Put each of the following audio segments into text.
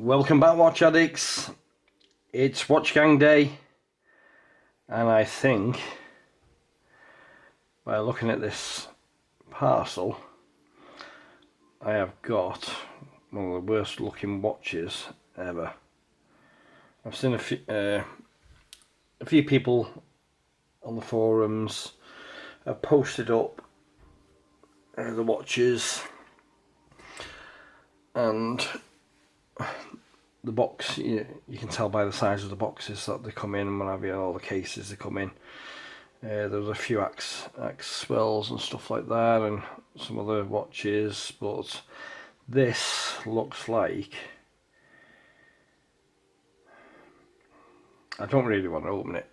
Welcome back, Watch Addicts. It's Watch Gang Day, and I think by looking at this parcel, I have got one of the worst looking watches ever. I've seen a few people on the forums have posted up the watches, and the box, you can tell by the size of the boxes that they come in, and when I have all the cases they come in. There's a few Axwells and stuff like that, and some other watches, but this looks like, I don't really want to open it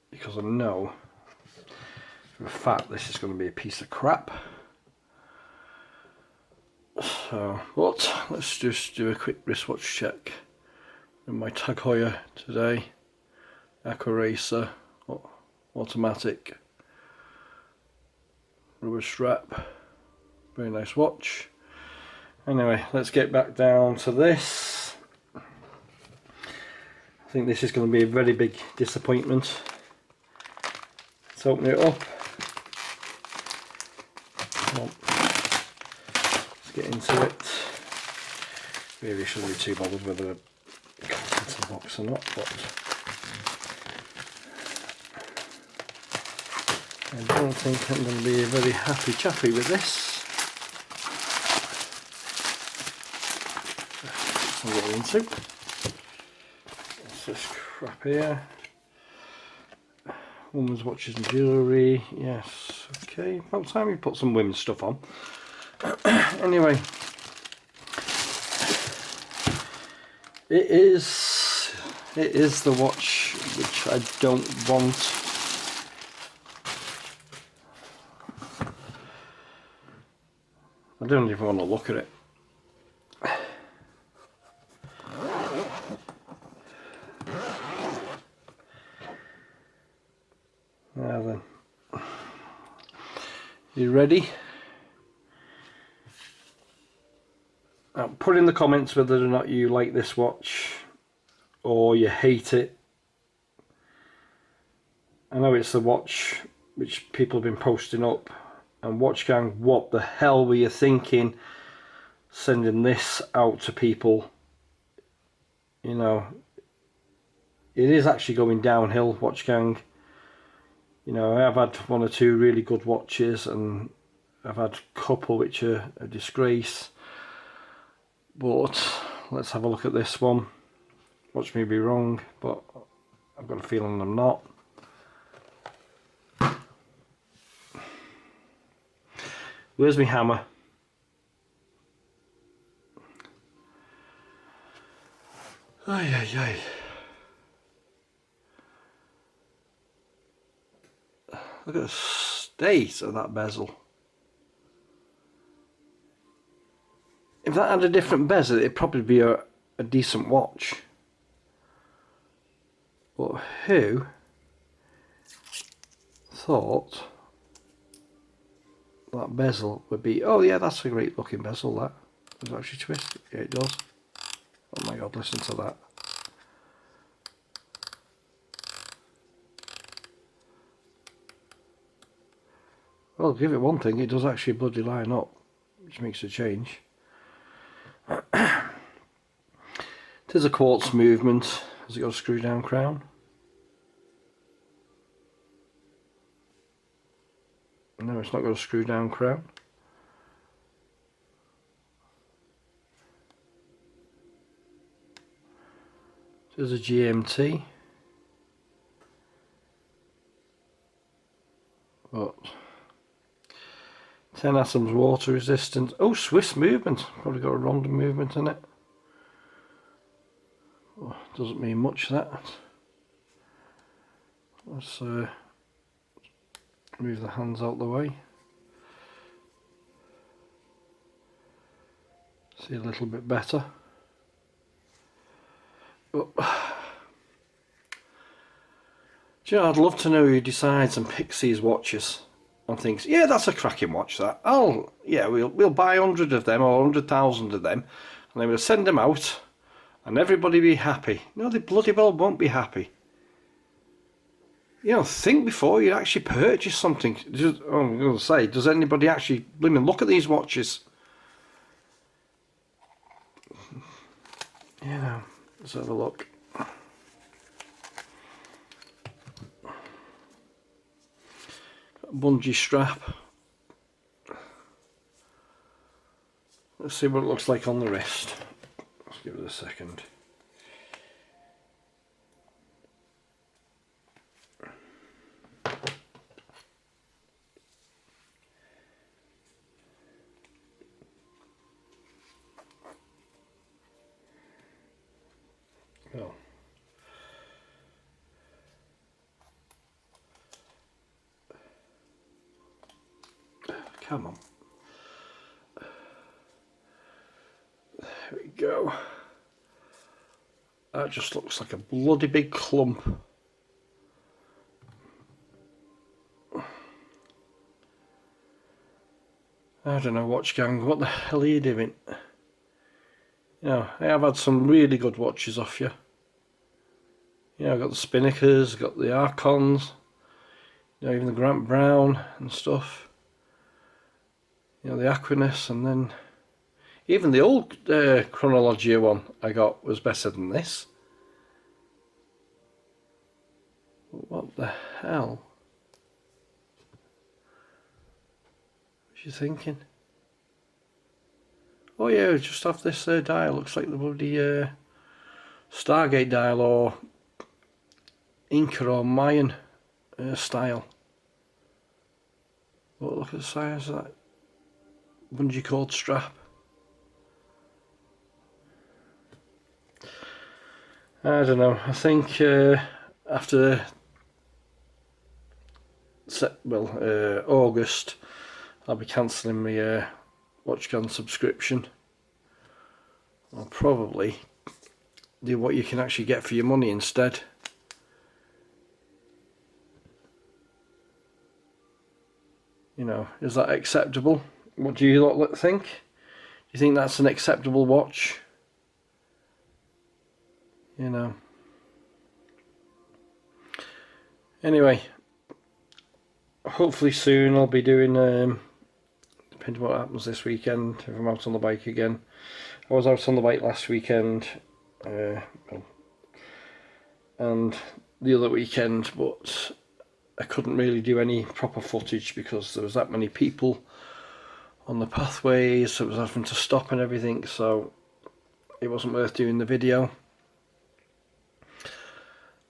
because I know for a fact this is going to be a piece of crap. So, but let's just do a quick wristwatch check in my Tag Heuer today. Aquaracer, automatic, rubber strap, very nice watch. Anyway, let's get back down to this. I think this is going to be a very big disappointment. Let's open it up. Come on. Get into it. Really shouldn't be too bothered whether the contents of the box or not, but I don't think I'm going to be a very happy chappy with this. That's what I'm getting into. What's this crap here? Women's watches and jewellery. Yes, okay. About time we put some women's stuff on. Anyway, it is the watch which I don't want. I don't even want to look at it. Now then, you ready? Put in the comments whether or not you like this watch or you hate it. I know it's the watch which people have been posting up, and Watch Gang, what the hell were you thinking sending this out to people? You know, it is actually going downhill, Watch Gang. You know, I've had one or two really good watches, and I've had a couple which are a disgrace. But let's have a look at this one. Watch me be wrong, but I've got a feeling I'm not. Where's my hammer? Ay, ay, ay. Look at the state of that bezel. If that had a different bezel, it'd probably be a decent watch. But who thought that bezel would be, oh yeah, that's a great looking bezel, that. Does it actually twist? Yeah, it does. Oh my god, listen to that. Well, give it one thing, it does actually bloody line up, which makes a change. It is a quartz movement. Has it got a screw down crown? No, it's not got a screw down crown. There's a GMT. But 10 atoms water resistant. Oh, Swiss movement. Probably got a random movement in it. Oh, doesn't mean much, that. Let's move the hands out the way. See a little bit better. Oh. Do you know, I'd love to know who decides and picks these watches and thinks, yeah, that's a cracking watch, that. Oh, yeah, we'll buy 100 of them or 100,000 of them, and then we'll send them out, and everybody be happy. No, they bloody well won't be happy. You know, think before you actually purchase something. I'm going to say, does anybody actually look at these watches? You know, let's have a look. Bungee strap. Let's see what it looks like on the wrist. Let's give it a second. Oh. Come on. There we go. That just looks like a bloody big clump. I don't know, watch gang, what the hell are you doing? You know, I have had some really good watches off you. You know, I've got the Spinnakers, got the Archons, you know, even the Grant Brown and stuff. You know, the Aquinas, and then even the old Chronologia one I got was better than this. What the hell? What you thinking? Oh yeah, just off this dial, looks like the bloody Stargate dial or Inca or Mayan style. But look at the size of that bungee cord strap. I don't know, I think after August I'll be cancelling my WatchGuard subscription. I'll probably do what you can actually get for your money instead. You know, is that acceptable? What do you lot think? Do you think that's an acceptable watch? You know. Anyway, hopefully soon I'll be doing, depending on what happens this weekend, if I'm out on the bike again. I was out on the bike last weekend, and the other weekend, but I couldn't really do any proper footage because there was that many people on the pathways, so I was having to stop and everything, so it wasn't worth doing the video.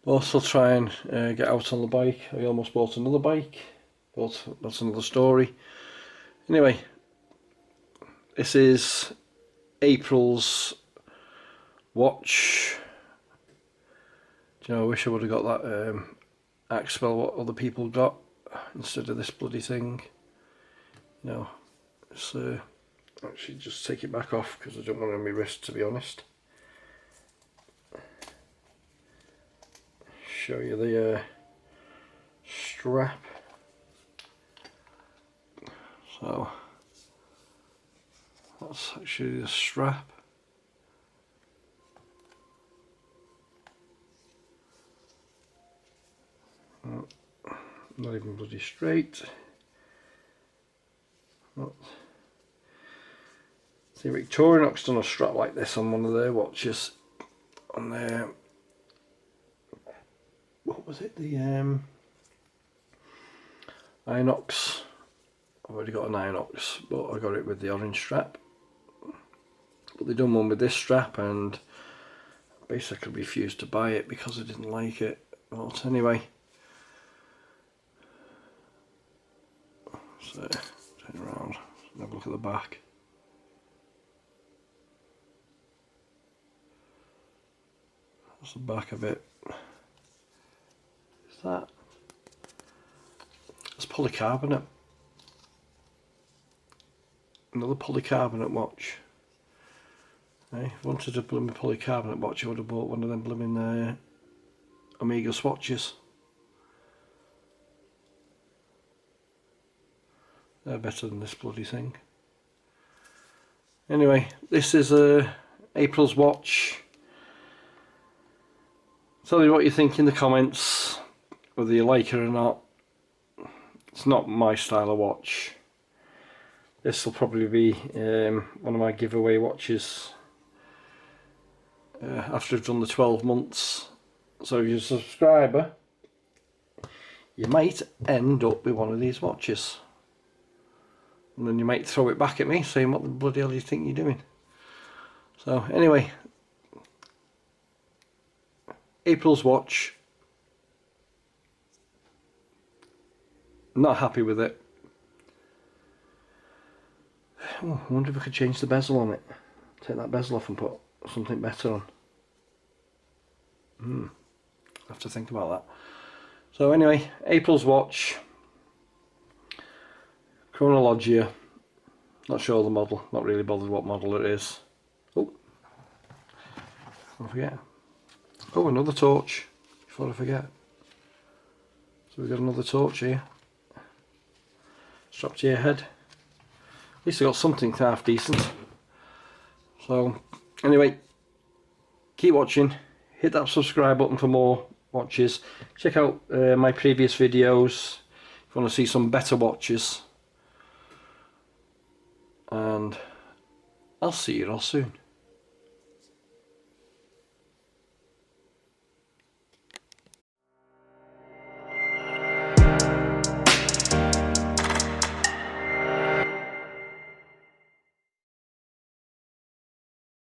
Also try and get out on the bike. I almost bought another bike, but that's another story. Anyway, this is April's watch. Do you know, I wish I would have got that Axwell what other people got instead of this bloody thing. You know, it's actually just take it back off because I don't want it on my wrist, to be honest. Show you the strap. So that's actually the strap. Not even bloody straight. See, Victorinox done a strap like this on one of their watches. On their, what was it? The Inox. I've already got an Inox, but I got it with the orange strap. But they done one with this strap, and basically refused to buy it because I didn't like it. But anyway, so turn around and have a look at the back. That's the back of it. Is that? It's polycarbonate. Another polycarbonate watch. If I wanted a blooming polycarbonate watch, I would have bought one of them blooming Omega swatches. They're better than this bloody thing. Anyway, this is April's watch. Tell me what you think in the comments, whether you like it or not. It's not my style of watch. This will probably be one of my giveaway watches after I've done the 12 months. So if you're a subscriber, you might end up with one of these watches. And then you might throw it back at me saying, what the bloody hell do you think you're doing? So anyway, April's watch. Not happy with it. Oh, I wonder if I could change the bezel on it. Take that bezel off and put something better on. Have to think about that. So anyway, April's watch. Chronologia. Not sure the model. Not really bothered what model it is. Oh, don't forget. Oh, another torch. Before I forget. So we've got another torch here. Strapped to your head. At least I got something half decent. So anyway, keep watching. Hit that subscribe button for more watches. Check out my previous videos if you want to see some better watches. And I'll see you all soon.